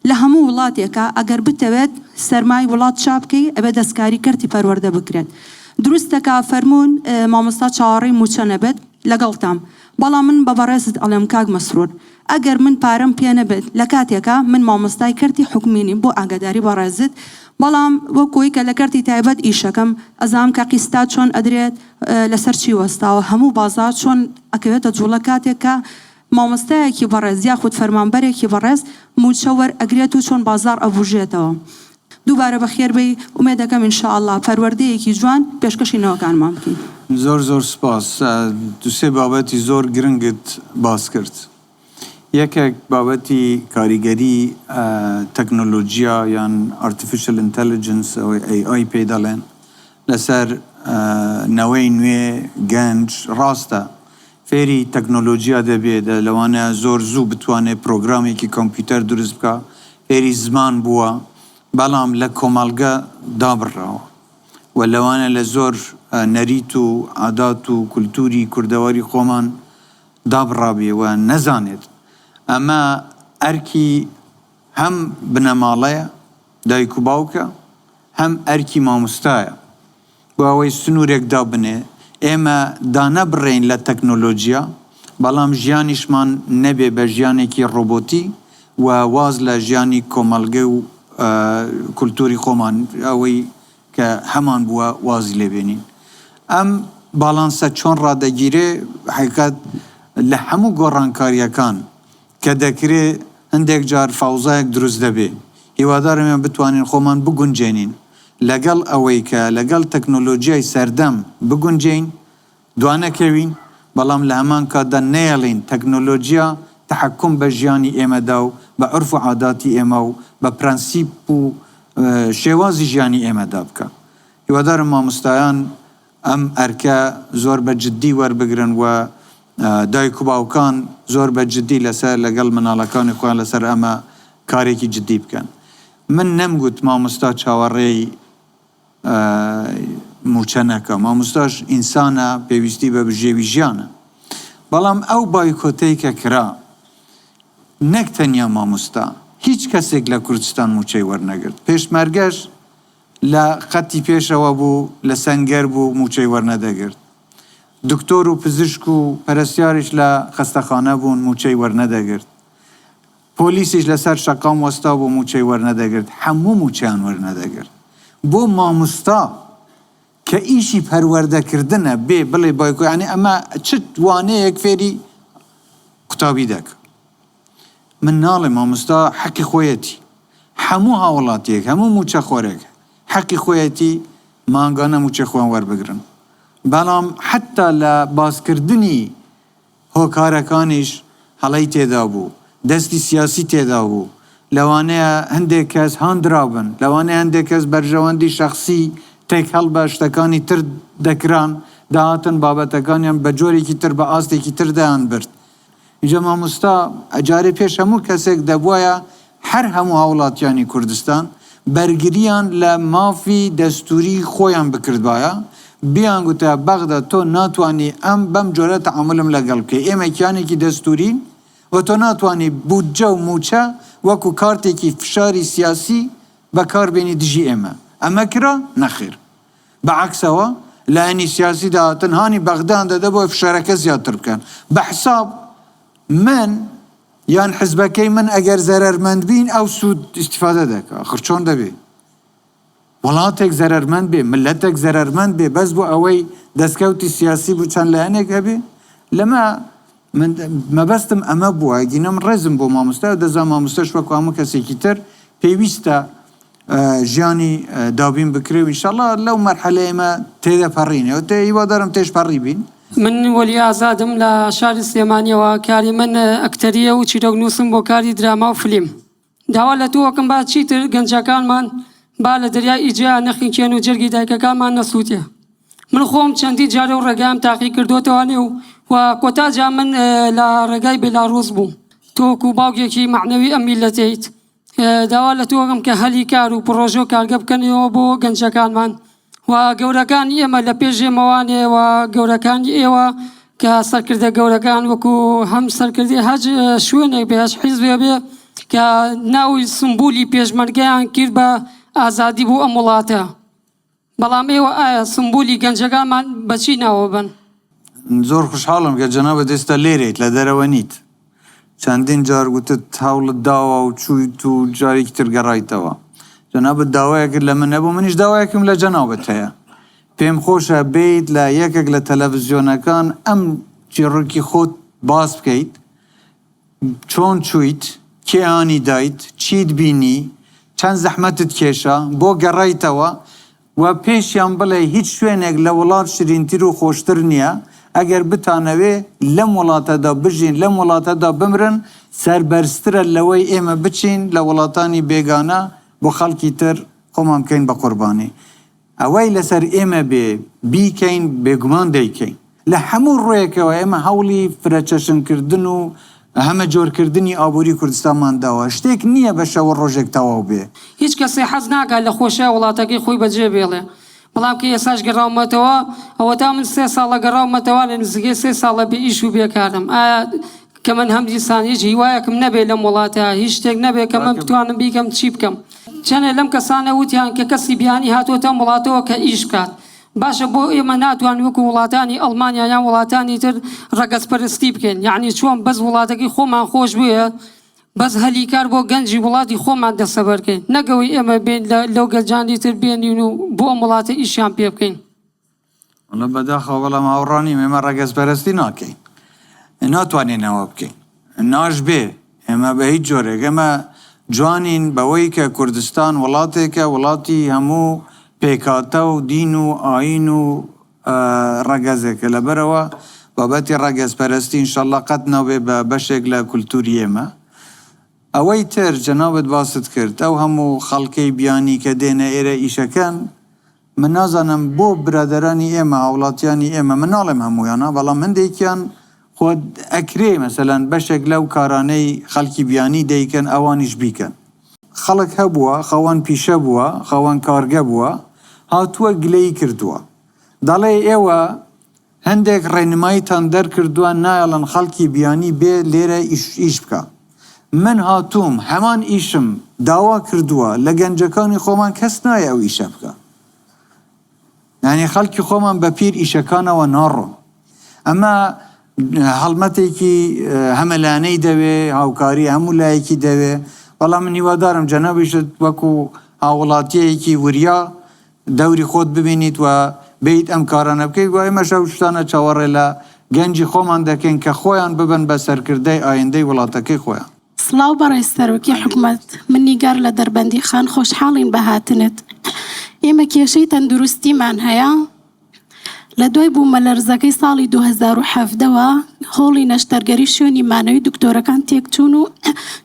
Speaker 2: لە هەموو وڵاتێکە ئەگەر بتەوێت سەرمای وڵات چاپکەی ئەبێ دەستکاری کەرتی پەروەردە بکرێت دروستەکە فەرمونون مامۆستا چاوەڕێی موچە نەبێت لەگەڵتام بەڵام من بە بەڕێزت ئەڵێم کاک مەسرور ئەگەر من پارەم پێ نەبێت لە کاتێکە من مامۆستای کەرتی حکومینی بۆ ئاگاداری بەڕێزت بەڵام وەکۆی کە لە کەرتی تایبەت ئیشەکەم ئەزام کە قیستا چۆن ئەدرێت لەسەر چی وەستاوە هەموو بازار چۆن ئەکەوێتە جوڵە کاتێکە مامۆستایەکی بەڕێز یاخود فەرمانبەرێکی بەڕێز موچەوەر ئەگرێت و چۆن بازار ئەبژێتەوە دووبارە بەخێربەی ئومێدەکەم ئینشاءالله پەروەردەیەکی جوان پێشکەشینەوەکانمان بکەین.
Speaker 3: زۆر سپاس دوسێ بابەتی زۆر گرنگت باس کرد یەکێک بابەتی کاریگەری تەکنۆلۆژیا یان ئارتیفیشل ئینتەلیجنس AI پێ دەڵێن لەسەر نەوەی نوێ گەنج ڕاستە فێری تەکنۆلۆژیا دەبێت لەوانەیە زۆر زوو بتوانێت پرۆگرامێکی کۆمپیوتەر دروست بکە فێری زمان بووە بەڵام لە کۆمەڵگە دابڕاوە و لەوانە لە زۆر نەریت و عادات و کولتوری کوردەواری خۆمان دابڕابێ و نەزانێت ئەمە ئەرکی هەم بنەماڵەیە دایک و باوکە هەم ئەرکی مامۆستایە بۆ ئەوەی سنوورێک دابنێ ئێمە دانەبڕێین لە تەکنۆلۆژیا بەڵام ژیانیشمان نەبێ بە ژیانێکی ڕۆبۆتی و واز لە ژیانی کۆمەڵگە و کولتوری خۆمان ئەوەی کە هەمان بووە وازی لێبێنین. ئەم باڵانسە چۆن ڕادەگیرێ حقیقەت لە هەموو گۆڕانکاریەکان کە دەکرێت هەندێک جار فاوزایەک دروست دەبێ هیوادارم بتوانین خۆمان بگونجێنین لەگەڵ ئەوەی کە لەگەڵ تەکنۆلۆژیای سەردەم بگونجین دوانەکەوین بەڵام لە هەمان کاتدا نەیەڵین تەکنۆلۆژیا تحکم بە ژیانی ئێمەدا و بە عرف و عاداتی ئێمە و بە پرەنسیپ و شێوازی ژیانی ئێمەدا بکە. هیوادارم مامۆستایان ئەم ئەرکە زۆر بە جددی وەربگرن و دایک و باوکان زۆر بە جددی لەسەر لەگەڵ مناڵەکانی خۆیان لەسەر ئەمە کارێکی جددی بکەن. من نەمگوت مامۆستا چاوەڕێی موچە نەکە، مامۆستاش ئینسانە پێویستی بە بژێوی ژیانە، بەڵام ئەو بایکۆتەی کە کرا نەک تەنیا مامۆستا هیچ کەسێک لە کوردستان موچەی وەرنەگرت. پێشمەرگەش لە خەتی پێشەوە بوو لە سەنگەر بوو موچەی وەرنەدەگرت، دکتۆر و پزیشک و پەرستیاریش لە خەستەخانە بوون موچەی وەرنەدەگرت، پۆلیسیش لەسەر شەقام وەستا بوو موچەی وەرنەدەگرت، هەموو موچیان وەرنەدەگرت. بۆ مامۆستا کە ئیشی پەروەردەکردنە بێ بڵێ بایکۆ یعنی ئەمە چ وانەیەک فێری قوتابی دەکە. من ناڵێ مامۆستا حەقی خۆیەتی، هەموو هاوڵاتیەک هەموو موچە خۆرێک حەقی خۆیەتی مانگانە موچە خۆیان وەربگرن، بەڵام حتا لە باسکردنی هۆکارەکانیش هەڵەی تێدا بوو، دەستی سیاسی تێدا بوو، لەوانەیە هەندێک کەس هاندرابن، لەوانەیە هەندێک کەس بەرژەوەندی شەخسی تێک هەڵ بە شتەکانی تر دەکران، داهاتن بابەتەکانیان بە جۆرێکی تر بە ئاستێکی تر دەیان برد. اینجا مامۆستا ئەجارێ پێش هەموو کەسێک دەبوایە هەر هەموو هاوڵاتیانی کوردستان بەرگریان لە مافی دەستوری خۆیان بکردوایە، بیان گوتە بەغدە تۆ ناتوانی ئەم بەم جۆرە تەعاملم لەگەڵ بکەی، ئێمە کیانێکی دەستورین و تۆ ناتوانی بودجە و موچە وەکو کارتێکی فشاری سیاسی بەکاربێنی دژی ئێمە. ئەمە کرا نەخێر، بەعەکسەوە لە ئەنی سیاسی داهاتن هانی بەغدان دەدە بۆ فشارەکە زیاتر بکەن بە حساب من یان حزبەکەی من ئەگەر زەرەرمەند بین ئەو سوود ئیستیفادە دەکە. ئاخر چۆن دەبێ وڵاتێک زەرەرمەند بێ، ملەتێک زەرەرمەند بێ بەس بۆ ئەوەی دەستکەوتی سیاسی بوو چەند لایەنێک هەبێ؟ لەمە من مەبەستم ئەمە بووە، گینەم ڕێزم بۆ مامۆستا و دەزان مامۆستاش وەکو هەموو کەسێکی تر پێویستە ژیانی دابین بکرێ و ئینشەڵڵا لەو مەرحەلەیە ئێمە تێدەپەڕینەوە هیوادارم تێش پەڕی بین.
Speaker 12: من وەلی ئازادم لە شاری سلێمانیەوە، کاری من ئەکتەریە و چیرۆکنووسم بۆ کاری دراما و فلیم. داوا لە تووەکەم با چیتر گەنجەکانمان با لە دەریای ئیجیا نەخینکێن و جەرگی دایکەکانمان نەسووتێ. من خۆم چەندی جارە و ڕێگایم تاقی کردوتەوانێ و کۆتاجا من لە ڕێگای بێلاڕووس بووم، تۆکو باوکێکی معنەوی ئەم میلەتیت. داوا لە تووەکەم کە هەلی کار و پرۆژە و کارگە بکەنەوە بۆ گەنجەکانمان و گەورەکانی ئێمە لە پێشێمەوانێ و گەورەکانی ئێوە کە سەرکردە گەورەکان وەکو هەم سەرکردی هەج شوێنێک بێ حیزبێ بێ کە ناوی سمبولی پێشمەرگەیان کرد بە ئازادی بوو ئەم وڵاتە. بەڵام ئێوە ئایا سمبولی گەنجەکانمان بەچی ناوە بن؟
Speaker 3: زۆر خوشحاڵم کە جەنابەت ئێستا لێرەیت لە دەرەوە نیت. چەندین جار گوتت هەوڵت داوە و چوویت و جارێکی تر گەڕایتەوە. جەنابەت داوایە کرد لە من نەبوو، منیش داوایەکم لە جەنابەت هەیە. پێم خۆشە بیت لە یەکێک لە تەلەڤیزیۆنەکان ئەم چیرۆکی خۆت باس بکەیت، چۆن چوویت، کێهانی دایت، چیت بینی، چەند زەحمەتت کێشە بۆ گەڕایتەوە و پێشیان بڵێ هیچ شوێنێک لە وڵات شرینتر و خۆشتر نییە، ئەگەر بتانەوێ لەم وڵاتەدا بژین لەم وڵاتەدا بمرن سەربەرزترە لەوەی ئێمە بچین لە وڵاتانی بێگانە بۆ خەڵکی تر خۆمان بکەین بە قوربانی. ئەوەی لەسەر ئێمە بێ بیکەین بێگومان دەیکەین. لە هەموو ڕۆیەکەوە ئێمە هەوڵی فرەچەشنکردن و هەمە جۆرکردنی ئابووری کوردستانمان داوە، شتێک نییە بە شەوە ڕۆژێک تەواو بێ.
Speaker 12: هیچ کەسێ حەز ناکات لە خۆشە وڵاتەکەی خۆی بەجێ بێڵێ، بەڵام کە ئێساش گەڕاومەتەوە ئەوە تا من 3 ساڵە گەڕاومەتەوە لە نزیکەی 3 ساڵە بێ ئیش و بێکارم. ئایا کە من هەم دیسان هیچ هیوایەکم نەبێ لەم وڵاتە، هیچ شتێک نەبێ کە من بتوانم بیکەم چی بکەم. چەندێ لەم کەسانە وتیان کە کەسی بیانی هاتوۆتە وڵاتەوە کە ئیش بکات، باشە بۆ ئێمە ناتوان وەکو وڵاتانی ئەڵمانیا یان وڵاتانی تر ڕەگەزپەرستی بکەین یعنی چۆن بەس وڵاتەکەی خۆمان خۆش بووە بەس هەلیکار بۆ گەنجی وڵاتی خۆمان دەسەبەرکەین نەگەوەی ئێمە بێن لەو گەنجانی تر بێنین و بۆ ئەم وڵاتە ئیشیان پێ بکەین
Speaker 3: وڵا بەداخەوە بەڵام هاوڕانی ئێمە ڕەگەزپەرستی ناکەین ناتوانینەوە بکەین ناش بێ ئێمە بە هیچ جۆرێک ئێمە جوانین بەوەی کە کوردستان وڵاتێکە وڵاتی هەموو پێکاتە و دین و ئاین و ڕەگەزێکە لەبەرەوە بابەتی ڕەگەزپەرستی ئینشەڵڵا قەت نابێ بە بەشێک لە کولتوری ئێمە ئەوەی تر جەنابەت باست کرد ئەو هەموو خەڵکەی بیانی کە دێنە ئێرە ئیشەکەن من نازانم بۆ برادەرانی ئێمە هاوڵاتیانی ئێمە من ناڵێم هەموویانە بەڵام هەندێکیان خۆ ئەکرێ مەسەلەن بەشێک لەو کارانەی خەڵکی بیانی دەیکەن ئەوانیش بیکەن خەڵک هەبووە خەوان پیشە بووە خەوان کارگە بووە هاتووە گلەی کردووە دەڵێ ئێوە هەندێک ڕێنماییتان دەرکردووە نایەڵەن خەڵکی بیانی بێ لێرە ئیش بکە من هاتووم هەمان ئیشم داوا کردووە لە گەنجەکانی خۆمان کەس نایە ئەو ئیشە بکە یعنی خەڵکی خۆمان بە پیر ئیشەکانەوە ناڕۆن ئەمە هەڵمەتێکی هەمەلانەی دەوێ هاوکاری هەموو لایەکی دەوێ بەڵام من هیوادارم جەنابیشت وەکو هاوڵاتیەکی وریا دەوری خۆت ببینیت و بیت ئەم کارانە بکەیت و ئێمە شەو شتانە چاوەڕێ لە گەنجی خۆمان دەکەین کە خۆیان ببن بە سەرکردەی ئایندەی وڵاتەکەی خۆیان
Speaker 13: سڵاو بەڕێز سەرۆکی حکوومەت من نیگار لە دەربەندی خان خۆشحاڵین بە هاتنت ئێمە کێشەی تەندروستیمان هەیە لە دوای بوومە لەرزەکەی ساڵی 2017ەوە هۆڵی نەشتەرگەری شوێنی مانەوی دکتۆرەکان تێکچوون و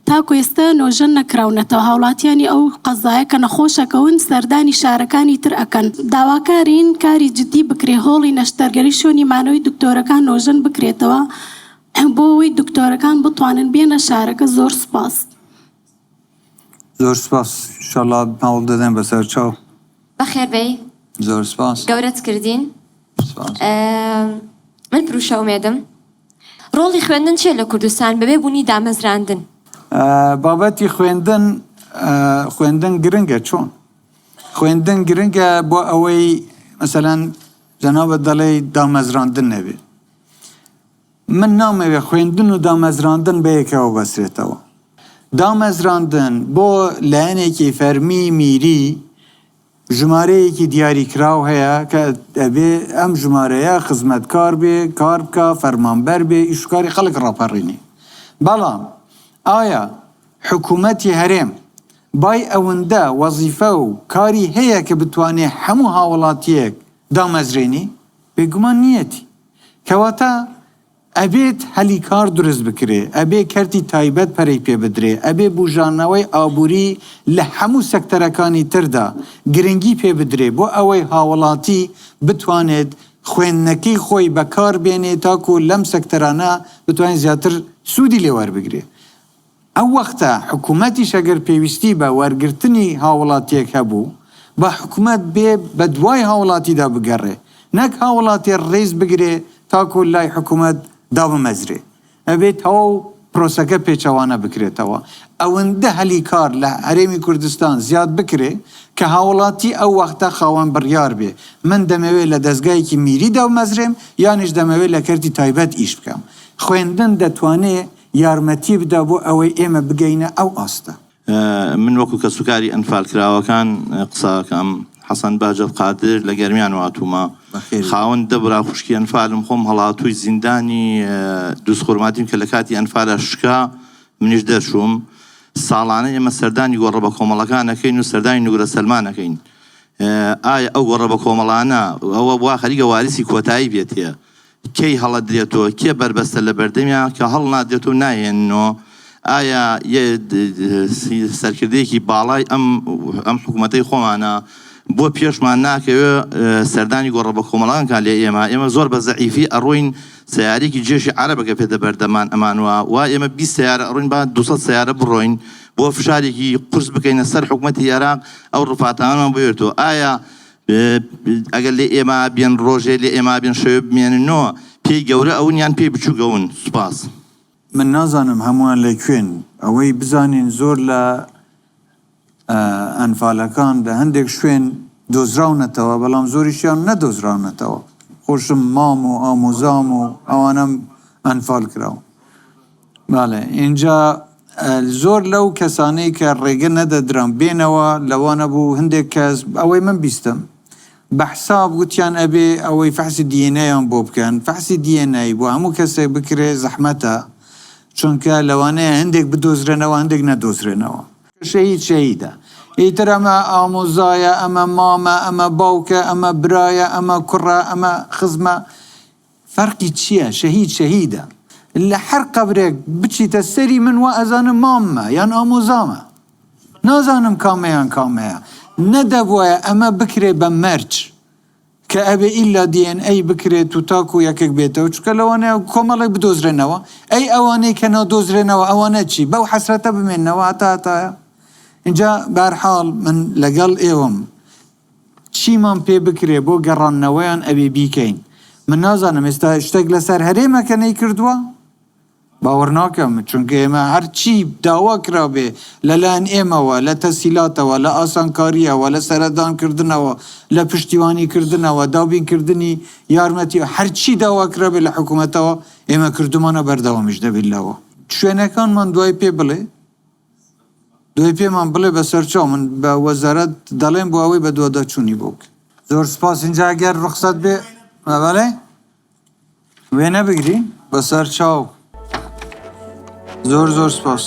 Speaker 13: تاکو ئێستا نۆژەن نەکراونەتەوە هاوڵاتیانی ئەو قەزایە کە نەخۆشەکەون سەردانی شارەکانی تر ئەکەن داواکارین کاری جدی بکرێ هۆڵی نەشتەرگەری شوێنی مانەوەی دکتۆرەکان نۆژەن بکرێتەوە بۆ ئەوەی دکتۆرەکان بتوانن بێنە شارەکە زۆر سپاس
Speaker 3: زۆر سپاس ئینشەڵڵا هەوڵ دەدەن بەسەر چاو
Speaker 1: بەخێربەی
Speaker 3: زۆر سپاس
Speaker 1: گەورەت کردین من پروشە ئومێدم ڕۆڵی خوێندن چیە لە کوردستان بەبێ بوونی دامەزراندن
Speaker 3: بابەتی خوێندن گرنگە چۆن خوێندن گرنگە بۆ ئەوەی مەسەلەن جەنابەت دەڵێ دامەزراندن نەبێ من نامەوێ خوێندن و دامەزراندن بەیەکەوە بەسرێتەوە دامەزراندن بۆ لایەنێکی فەرمی میری ژمارەیەکی دیاریکراو هەیە کە دەبێ ئەم ژمارەیە خزمەتکار بێ کار بکە فەرمانبەر بێ ئیشکاری خەڵک ڕاپەڕینی بەڵام ئایا حکوومەتی هەرێم بای ئەوەندە وەزیفە و کاری هەیە کە بتوانێت هەموو هاوڵاتیەک دامەزرێنی بێگومان نیەتی کەواتە ئەبێت هەلی کار دروست بکرێ ئەبێ کەرتی تایبەت پەرەی پێ بدرێ ئەبێ بژانەوەی ئابووری لە هەموو سەکتەرەکانی تردا گرنگی پێ بدرێ بۆ ئەوەی هاوڵاتی بتوانێت خوێندنەکەی خۆی بەکار بێنێ تاکو لەم سەکتەرانە بتوانێت زیاتر سوودی لێ وەربگرێ ئەو وەختە حکوومەتیش ئەگەر پێویستی بە وەرگرتنی هاوڵاتیەک هەبوو بە حکوومەت بێ بە دوای هاوڵاتیدا بگەڕێ نەک هاوڵاتی ڕێز بگرێ تاکو لای حکوومەت دابمەزرێ ئەبێت ئەو پرۆسەکە پێچەوانە بکرێتەوە ئەوەندە هەلی کار لە هەرێمی کوردستان زیاد بکرێ کە هاوڵاتی ئەو وەختە خاوەن بڕیار بێ من دەمەوێت لە دەستگایەکی میری دامەزرێم یانیش دەمەوێت لە کەرتی تایبەت ئیش بکەم خوێندن دەتوانێت یارمەتی بدا بۆ ئەوەی ئێمە بگەینە ئەو ئاستە
Speaker 14: من وەکو کە سوکاری ئەنفال کراوەکان قساکەم حەسەن باجەت قادر لە گەرمیان واتوومە خاوەن دەبرا خوشکی ئەنفالم خۆم هەڵاتووی زیندانی دووسخورماتیم کە لە کاتی ئەنفالە شکا منیش دەرچووم ساڵانە ئێمە سەردانی گۆڕە بە کۆمەڵەکانەکەین و سەردانی نوگرە سەلمانەکەین ئایا ئەو گۆڕە بە کۆمەڵانە ئەوە وا خەریکە واریسی کۆتایی بێتێ کەی هەڵە درێتەوە کێ بربەستە لە بەردەمیان کە هەڵ نادرێتەوە نایێنەوە ئایا سەرکردەیەکی باڵای ئەم حکوومەتەی خۆمانە بۆ پێشمان ناکەوێ سەردانی گۆڕە بە کۆمەڵەکان لێ ئێمە زۆر بە زەعیفی ئەڕۆین سیارێکی جێشی عەرەبەکە پێدە بەردەمان ئەمانوە وا ئێمە 20 سیارە ئەڕۆین با 200 سیارە بڕۆین بۆ فشارێکی قورس بکەینە سەر حکوومەتی عێراق ئەو ڕفاتانمان بێتەوە ئایا ئەگەر لێ ئێمە بێن ڕۆژێ لێ ئێمە بێن شەوێ بمێننەوە پێی گەورە ئەون یان پێی بچووگەون سوپاس
Speaker 3: من نازانم هەمووان لەکوێن ئەوەی بزانین زۆر لە ئەنفالەکان لە هەندێک شوێن دۆزراونەتەوە بەڵام زۆریشیان نەدۆزراونەتەوە خۆشم مام و ئامۆزام و ئەوانم ئەنفال کراوە باڵێ اینجا زۆر لەو کەسانەی کە ڕێگە نەدەدران بێنەوە لەوانە بوو هەندێک کەس ئەوەی من بیستم بەحساب گوتیان ئەبێ ئەوەی فەحسی دیێنەیان بۆ بکەن فەحسی دیێنەی بۆ هەموو کەسێک بکرێ زەحمەتە چونکە لەوانەیە هەندێک بدۆزرێنەوە هەندێک نەدۆزرێنەوە شەهیدە ئیتر ئەمە ئامۆزایە ئەمە مامە ئەمە باوکە ئەمە برایە ئەمە کوڕە ئەمە خزمە فەرقی چییە شەهیدە لە هەر قەبرێک بچیتە سەری من وە ئەزانم ماممە یان ئامۆزامە نازانم کامەیان کامەیە نەدەبووە ئەمە بکرێ بە مەرج کە ئەبێ ئیلا DNA بکرێت و تاکو یەکێک بێتەوە چکە لەوانەیە کۆمەڵێک بدۆزرێنەوە ئەی ئەوانەی کە نادۆزرێنەوە ئەوانە چی بەو حەسرەتە بمێنەوە هەتایە اینجا بەرحاڵ من لەگەڵ ئێوەم چیمان پێ بکرێ بۆ گەڕانەوەیان ئەبێ بیکەین من نازانم ئێستا شتێک لەسەر هەرێمەکە نەی کردووە باوەڕ ناکەم چونکە ئێمە هەرچی داوا کرابێ لەلایەن ئێمەوە لە تەسیلاتەوە لە ئاسانکاریەوە لە سەردانکردنەوە لە پشتیوانیکردنەوە دابینکردنی یارمەتی هەرچی داوا کرابێ لە حکوومەتەوە ئێمە کردومانە بەردەوامیش دەبێت لەوە شوێنەکانمان دوای پێ بڵێ دوای پێمان بڵێ بەسەرچاو من بە وەزارەت دەڵێن بۆ ئەوەی بە دووەدەچوونی بۆک زۆر سپاس اینجا ئەگەر ڕوخسەت بێ بەڵێ وێنە بگرین بەسەر چاو زۆر سپاس